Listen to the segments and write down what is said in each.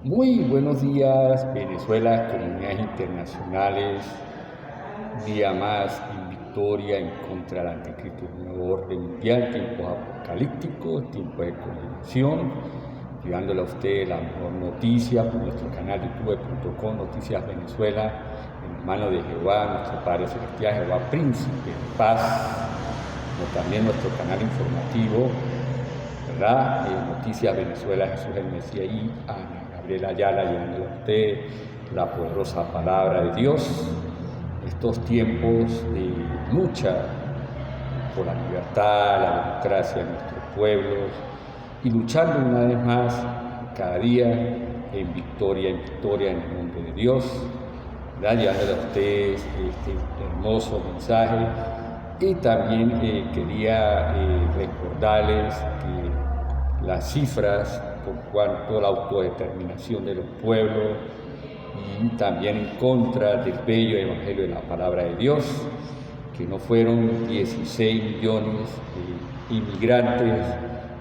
Muy buenos días, Venezuela, comunidades internacionales. Día más en victoria en contra del anticristo, un nuevo orden mundial, tiempos apocalípticos, tiempos de condenación, llevándole a usted la mejor noticia por nuestro canal youtube.com, Noticias Venezuela, en manos de Jehová, nuestro Padre Celestial, Jehová Príncipe de Paz, como también nuestro canal informativo, ¿verdad? Noticias Venezuela, Jesús el Mesías y Ana Gabriela Ayala, llevándole a usted la poderosa palabra de Dios. Estos tiempos de lucha por la libertad, la democracia de nuestros pueblos y luchando una vez más cada día en victoria en el nombre de Dios, ¿verdad? Llevándole a ustedes este hermoso mensaje. Y también quería recordarles que las cifras por cuanto a la autodeterminación de los pueblos y también en contra del bello evangelio de la palabra de Dios, que no fueron 16 millones de inmigrantes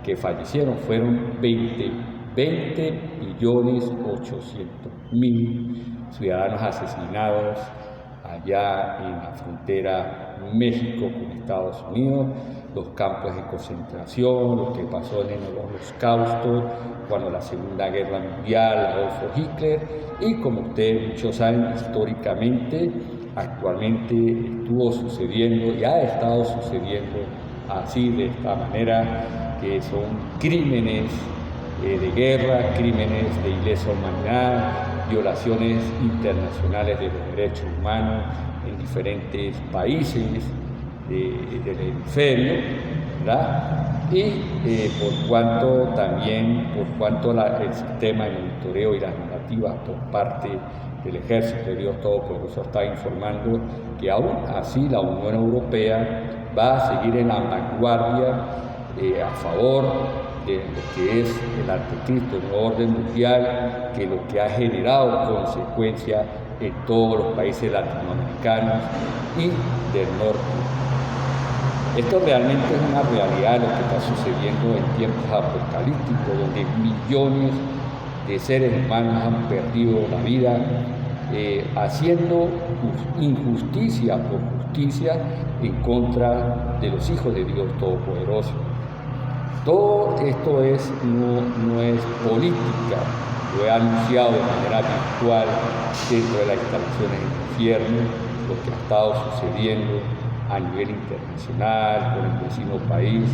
que fallecieron, fueron 20.800.000 ciudadanos asesinados allá en la frontera México con Estados Unidos, los campos de concentración, lo que pasó en el Holocausto, cuando la Segunda Guerra Mundial, Adolfo Hitler, y como ustedes muchos saben, históricamente, actualmente estuvo sucediendo y ha estado sucediendo así, de esta manera, que son crímenes de guerra, crímenes de ilesa humanidad, violaciones internacionales de los derechos humanos en diferentes países del hemisferio, ¿verdad? Y por cuanto el sistema de monitoreo y las normativas por parte del Ejército de Dios Todopoderoso está informando que aún así la Unión Europea va a seguir en la vanguardia a favor de lo que es el anticristo, el nuevo orden mundial, que lo que ha generado consecuencias en todos los países latinoamericanos y del norte. Esto realmente es una realidad, lo que está sucediendo en tiempos apocalípticos, donde millones de seres humanos han perdido la vida, haciendo injusticia por justicia en contra de los hijos de Dios Todopoderoso. Todo esto no es política, lo he anunciado de manera virtual dentro de las instalaciones del infierno, lo que ha estado sucediendo a nivel internacional, con el vecino país,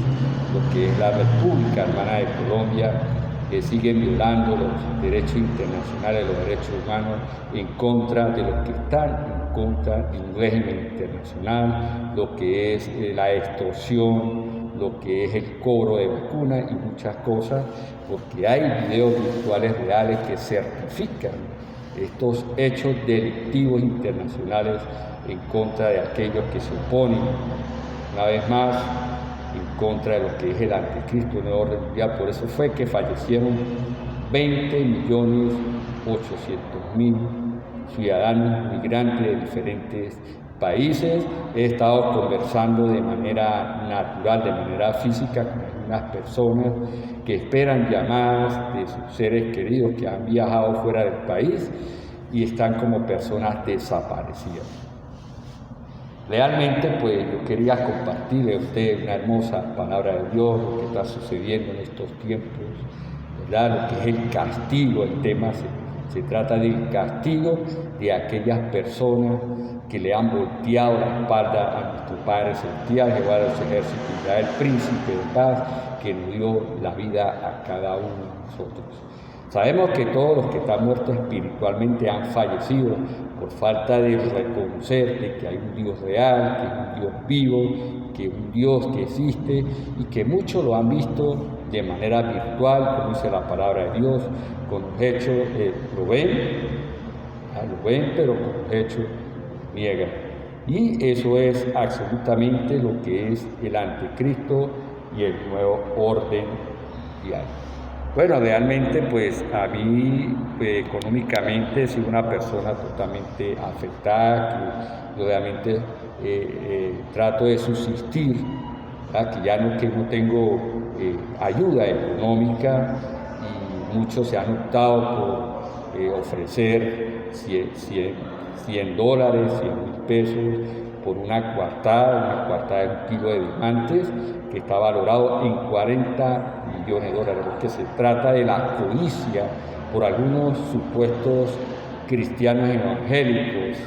lo que es la República Hermana de Colombia, que siguen violando los derechos internacionales, los derechos humanos, en contra de los que están en contra de un régimen internacional, lo que es la extorsión, lo que es el cobro de vacunas y muchas cosas, porque hay videos virtuales reales que certifican estos hechos delictivos internacionales en contra de aquellos que se oponen, una vez más, en contra de lo que es el anticristo, el nuevo orden mundial. Por eso fue que fallecieron 20.800.000 ciudadanos migrantes de diferentes países. He estado conversando de manera natural, de manera física, con algunas personas que esperan llamadas de sus seres queridos que han viajado fuera del país y están como personas desaparecidas. Realmente, pues yo quería compartirle a usted una hermosa palabra de Dios, lo que está sucediendo en estos tiempos, ¿verdad? Lo que es el castigo, el tema se trata del castigo de aquellas personas que le han volteado la espalda a nuestro Padre Celestial, Jehová de los ejércitos, Israel, príncipe de paz, que nos dio la vida a cada uno de nosotros. Sabemos que todos los que están muertos espiritualmente han fallecido por falta de reconocer de que hay un Dios real, que es un Dios vivo, que es un Dios que existe y que muchos lo han visto de manera virtual, como dice la palabra de Dios, con los hechos lo ven, pero con los hechos niegan. Y eso es absolutamente lo que es el anticristo y el nuevo orden mundial. Bueno, realmente pues a mí económicamente soy una persona totalmente afectada, que realmente trato de subsistir, ¿verdad? Que no tengo ayuda económica y muchos se han optado por ofrecer $100, $100.000 por una coartada de 1 kilo de diamantes que está valorado en $40 millones. Porque se trata de la codicia por algunos supuestos cristianos evangélicos,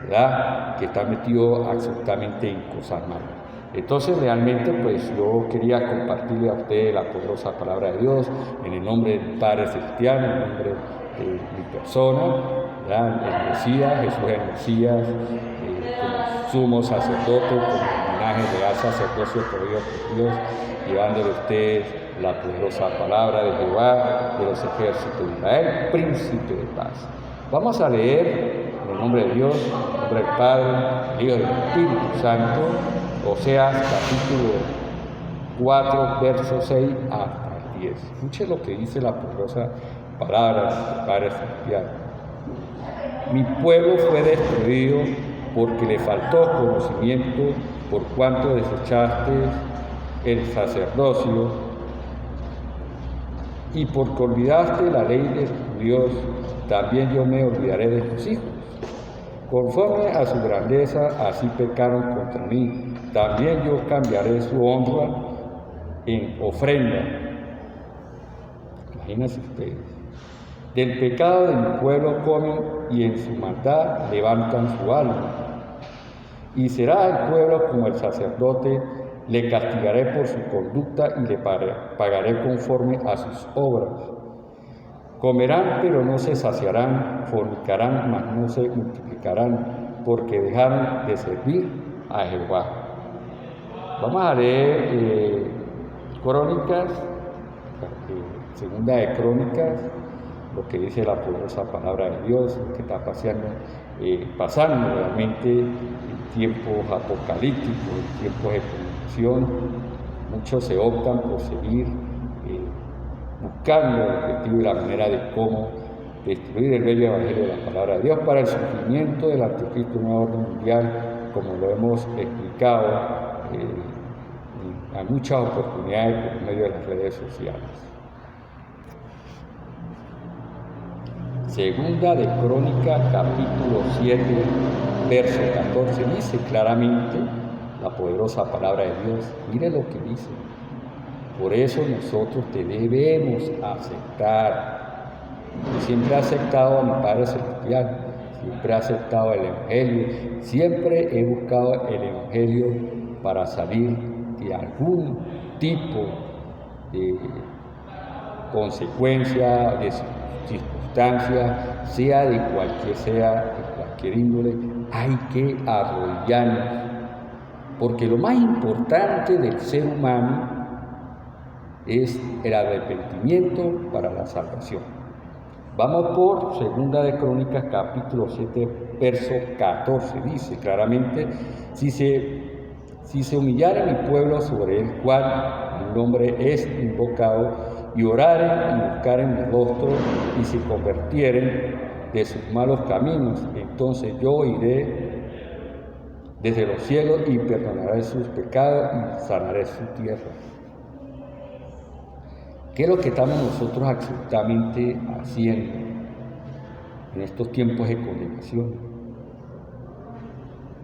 ¿verdad?, que están metidos absolutamente en cosas malas. Entonces realmente pues yo quería compartirle a ustedes la poderosa palabra de Dios en el nombre del Padre Celestial, en el nombre de mi persona, ¿verdad?, el Mesías, Jesús el Mesías, como sumo sacerdote, como linaje real sacerdocio por Dios, llevándole a ustedes la poderosa palabra de Jehová de los ejércitos de Israel, príncipe de paz. Vamos a leer en el nombre de Dios, en el nombre del Padre, del Hijo y del Espíritu Santo, Oseas capítulo 4, versos 6 hasta el 10. Escuchen lo que dice la poderosa palabra del Padre Celestial. Mi pueblo fue destruido porque le faltó conocimiento, por cuanto desechaste el sacerdocio y porque olvidaste la ley de tu Dios, también yo me olvidaré de tus hijos. Conforme a su grandeza, así pecaron contra mí. También yo cambiaré su honra en ofrenda. Imagínense ustedes. Del pecado de mi pueblo comen y en su maldad levantan su alma. Y será el pueblo como el sacerdote, le castigaré por su conducta y le pagaré conforme a sus obras. Comerán, pero no se saciarán, fornicarán, mas no se multiplicarán, porque dejaron de servir a Jehová. Vamos a leer Crónicas, segunda de Crónicas, lo que dice la poderosa palabra de Dios, que está pasando realmente en tiempos apocalípticos, en tiempos de condenación. Muchos se optan por seguir buscando el objetivo y la manera de cómo destruir el bello evangelio de la palabra de Dios para el surgimiento del anticristo, una orden mundial, como lo hemos explicado a muchas oportunidades por medio de las redes sociales. Segunda de Crónicas, capítulo 7, verso 14, dice claramente la poderosa palabra de Dios. Mire lo que dice. Por eso nosotros te debemos aceptar. Yo siempre he aceptado a mi Padre Celestial, siempre he aceptado el Evangelio, siempre he buscado el Evangelio para salir de algún tipo de consecuencia, de circunstancia, sea de cualquier índole. Hay que arrodillarnos, porque lo más importante del ser humano es el arrepentimiento para la salvación. Vamos por segunda de Crónicas, capítulo 7, verso 14. Dice claramente: si se humillare mi pueblo sobre el cual mi nombre es invocado, y oraren y buscaren mi rostro, y se convirtieren de sus malos caminos, entonces yo iré desde los cielos y perdonaré sus pecados y sanaré su tierra. ¿Qué es lo que estamos nosotros absolutamente haciendo en estos tiempos de condenación?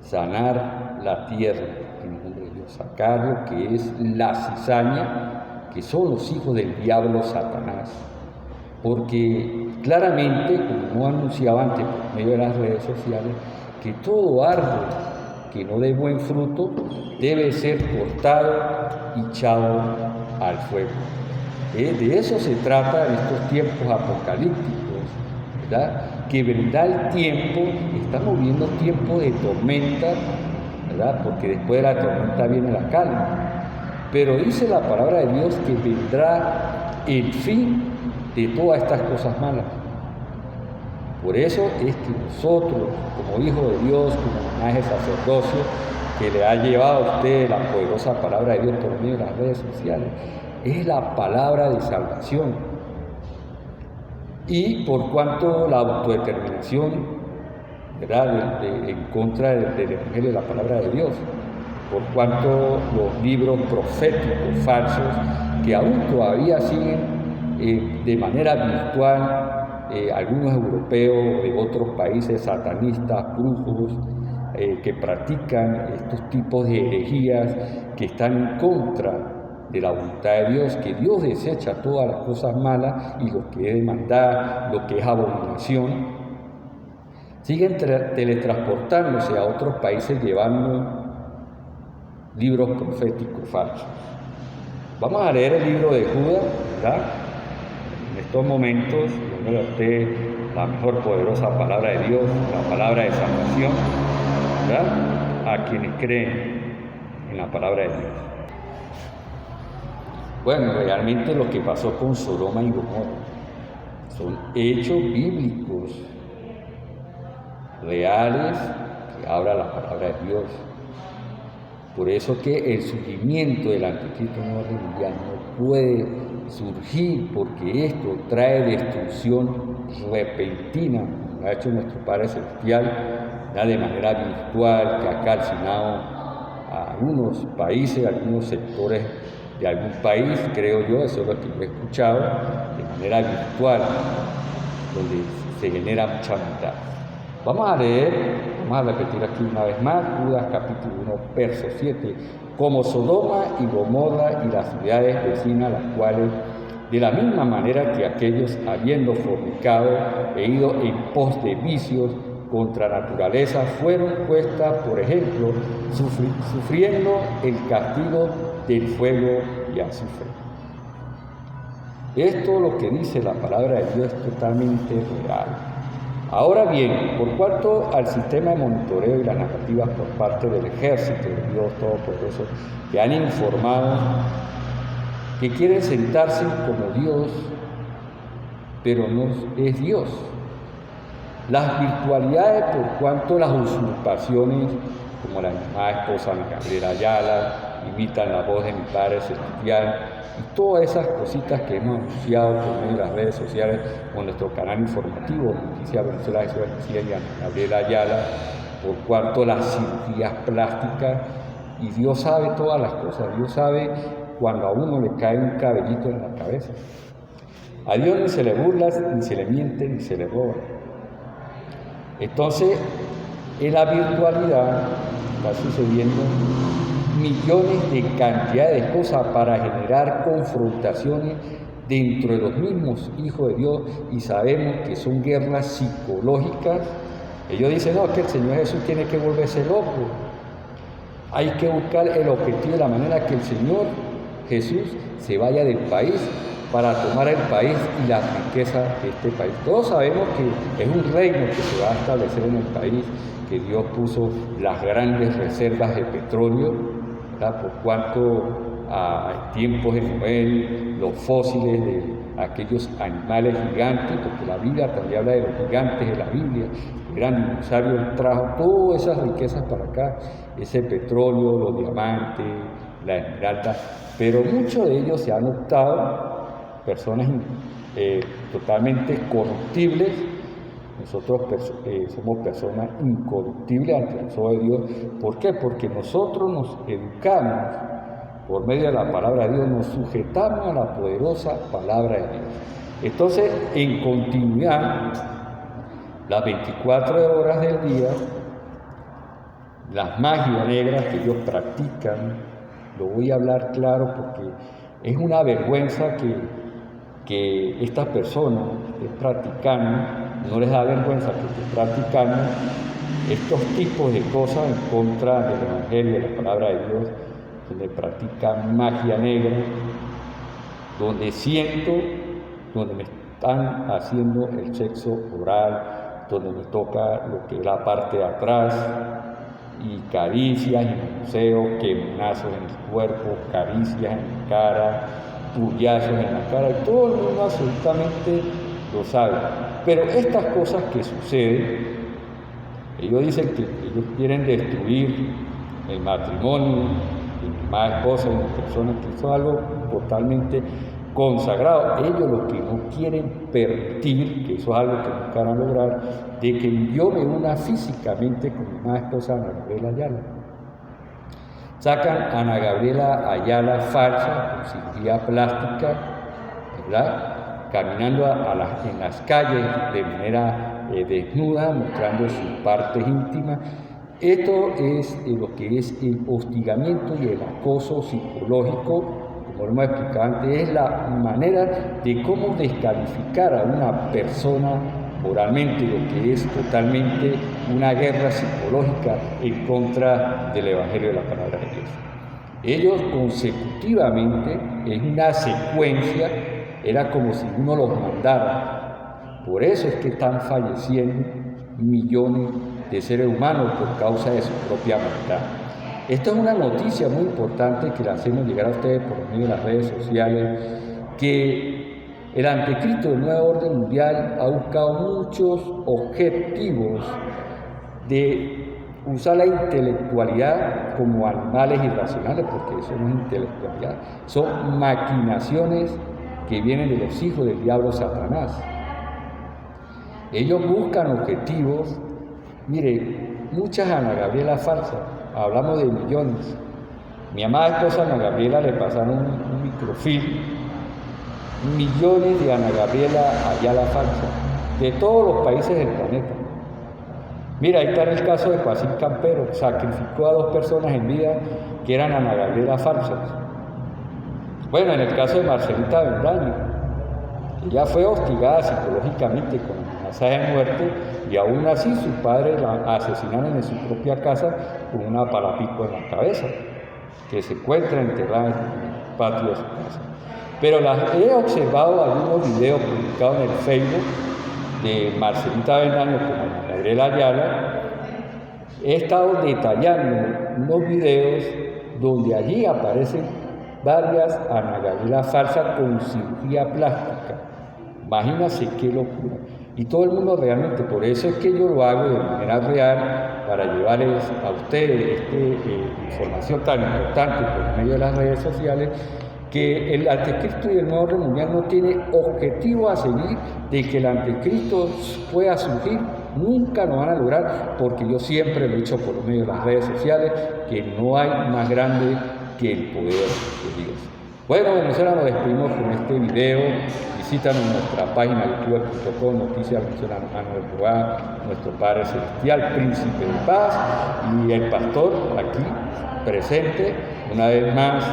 Sanar la tierra en el nombre de Dios, sacar lo que es la cizaña, que son los hijos del diablo Satanás. Porque claramente, como no anunciaba antes por medio de las redes sociales, que todo árbol que no dé buen fruto debe ser cortado y echado al fuego. De eso se trata en estos tiempos apocalípticos, ¿verdad? Que vendrá el tiempo, estamos viendo tiempos de tormenta, ¿verdad? Porque después de la tormenta viene la calma. Pero dice la palabra de Dios que vendrá el fin de todas estas cosas malas. Por eso es que nosotros, como hijos de Dios, como linaje sacerdocio, que le ha llevado a usted la poderosa palabra de Dios por medio de las redes sociales, es la palabra de salvación. Y por cuanto la autodeterminación, ¿verdad?, en contra del Evangelio de la palabra de Dios, por cuanto los libros proféticos falsos que aún todavía siguen de manera virtual algunos europeos de otros países satanistas, brujos, que practican estos tipos de herejías que están en contra de la voluntad de Dios, que Dios desecha todas las cosas malas y lo que es de maldad, lo que es abominación, siguen teletransportándose a otros países llevando libros proféticos falsos. Vamos a leer el libro de Judas, ¿verdad? En estos momentos, donde usted la mejor poderosa palabra de Dios, la palabra de salvación, ¿verdad? A quienes creen en la palabra de Dios. Bueno, realmente lo que pasó con Sodoma y Gomorra son hechos bíblicos reales que habla la palabra de Dios. Por eso que el surgimiento del anticristo no puede surgir, porque esto trae destrucción repentina, como ha hecho nuestro Padre Celestial, de manera virtual, que ha calcinado a algunos países, a algunos sectores de algún país, creo yo, eso es lo que yo he escuchado, de manera virtual, donde se genera mucha maldad. Vamos a leer, vamos a repetir aquí una vez más, Judas capítulo 1, verso 7, como Sodoma y Gomorra y las ciudades vecinas, las cuales, de la misma manera que aquellos, habiendo fornicado e ido en pos de vicios contra naturaleza, fueron puestas, por ejemplo, sufriendo el castigo del fuego y azufre. Esto, lo que dice la palabra de Dios, es totalmente real. Ahora bien, por cuanto al sistema de monitoreo y las narrativas por parte del ejército de Dios Todopoderoso, que han informado que quieren sentarse como Dios, pero no es Dios. Las virtualidades, por cuanto las usurpaciones, como la llamada esposa Ana Gabriela Ayala, imitan la voz de mi Padre Celestial, y todas esas cositas que hemos anunciado por medio de las redes sociales con nuestro canal informativo, Noticias Venezuela de García y Ana Gabriela Ayala, por cuanto las cirugías plásticas, y Dios sabe todas las cosas, Dios sabe cuando a uno le cae un cabellito en la cabeza. A Dios ni se le burla, ni se le miente, ni se le roba. Entonces, en la virtualidad está sucediendo millones de cantidades de cosas para generar confrontaciones dentro de los mismos hijos de Dios, y sabemos que son guerras psicológicas. Ellos dicen, no, que el Señor Jesús tiene que volverse loco. Hay que buscar el objetivo de la manera que el Señor Jesús se vaya del país para tomar el país y la riqueza de este país. Todos sabemos que es un reino que se va a establecer en el país, que Dios puso las grandes reservas de petróleo, ¿verdad? Por cuanto a tiempos de Noé, los fósiles de aquellos animales gigantes, porque la Biblia también habla de los gigantes de la Biblia, el gran dinosaurio, él trajo todas esas riquezas para acá, ese petróleo, los diamantes, la esmeralda, pero muchos de ellos se han optado, personas totalmente corruptibles. Nosotros somos personas incorruptibles ante los ojos de Dios. ¿Por qué? Porque nosotros nos educamos por medio de la palabra de Dios, nos sujetamos a la poderosa palabra de Dios. Entonces, en continuidad, las 24 horas del día, las magias negras que ellos practican, lo voy a hablar claro porque es una vergüenza que estas personas estén practicando, no les da vergüenza que estén practicando estos tipos de cosas en contra del Evangelio, de la palabra de Dios, donde practican magia negra, donde donde me están haciendo el sexo oral, donde me toca lo que es la parte de atrás, y caricias y museos, quemonazos en el cuerpo, caricias en la cara, puñazos en la cara, y todo el mundo absolutamente lo sabe. Pero estas cosas que suceden, ellos dicen que ellos quieren destruir el matrimonio, y más esposa y más personas, que eso es algo totalmente consagrado. Ellos lo que no quieren permitir, que eso es algo que nunca van a lograr, de que yo me una físicamente con mi más esposa Ana Gabriela Ayala. Sacan a Ana Gabriela Ayala falsa, con cirugía plástica, ¿verdad? caminando en las calles de manera desnuda, mostrando sus partes íntimas. Esto es lo que es el hostigamiento y el acoso psicológico. Como lo hemos explicado antes, es la manera de cómo descalificar a una persona moralmente, lo que es totalmente una guerra psicológica en contra del Evangelio de la Palabra de Dios. Ellos consecutivamente, en una secuencia, era como si uno los mandara. Por eso es que están falleciendo millones de seres humanos por causa de su propia maldad. Esto es una noticia muy importante que la hacemos llegar a ustedes por medio de las redes sociales, que el anticristo del nuevo orden mundial ha buscado muchos objetivos de usar la intelectualidad como animales irracionales, porque eso no es intelectualidad, son maquinaciones que vienen de los hijos del diablo Satanás. Ellos buscan objetivos, mire, muchas Ana Gabriela falsas, hablamos de millones. Mi amada esposa Ana Gabriela le pasaron un microfilm, millones de Ana Gabriela Ayala falsa, de todos los países del planeta. Mira, ahí está el caso de Joacín Campero, sacrificó a 2 personas en vida que eran Ana Gabriela falsas. Bueno, en el caso de Marcelita Bendaño, ella fue hostigada psicológicamente con amenaza de muerte y aún así su padre la asesinaron en su propia casa con una palapico en la cabeza, que se encuentra enterrada en el patio de su casa. Pero he observado algunos videos publicados en el Facebook de Marcelita Bendaño como Ana Gabriela Ayala. He estado detallando unos videos donde allí aparecen varias Ana Gabriela falsas con cirugía plástica. Imagínense qué locura. Y todo el mundo realmente, por eso es que yo lo hago de manera real, para llevarles a ustedes esta información tan importante por medio de las redes sociales, que el anticristo y el nuevo orden mundial no tiene objetivo a seguir de que el anticristo pueda surgir. Nunca lo van a lograr, porque yo siempre lo he dicho por medio de las redes sociales, que no hay más grande que el poder de Dios. Bueno, Venezuela, nos despedimos con este video. Visítanos en nuestra página youtube.com, Noticias Venezolanas de Jehová, nuestro Padre Celestial, Príncipe de Paz, y el pastor aquí presente, una vez más,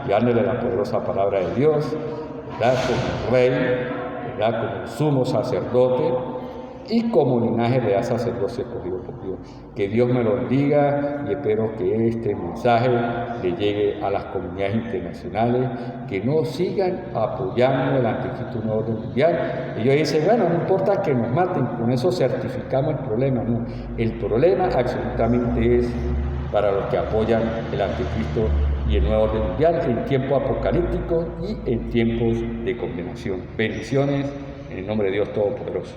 dándole la poderosa palabra de Dios, ¿verdad? Como rey, ¿verdad? Como sumo sacerdote y como linaje de sacerdocio escogido por Dios. Que Dios me lo bendiga y espero que este mensaje le llegue a las comunidades internacionales, que no sigan apoyando el anticristo nuevo orden mundial. Ellos dicen, bueno, no importa que nos maten, con eso certificamos el problema. No, el problema absolutamente es para los que apoyan el anticristo y el nuevo orden mundial en tiempos apocalípticos y en tiempos de condenación. Bendiciones en el nombre de Dios Todopoderoso.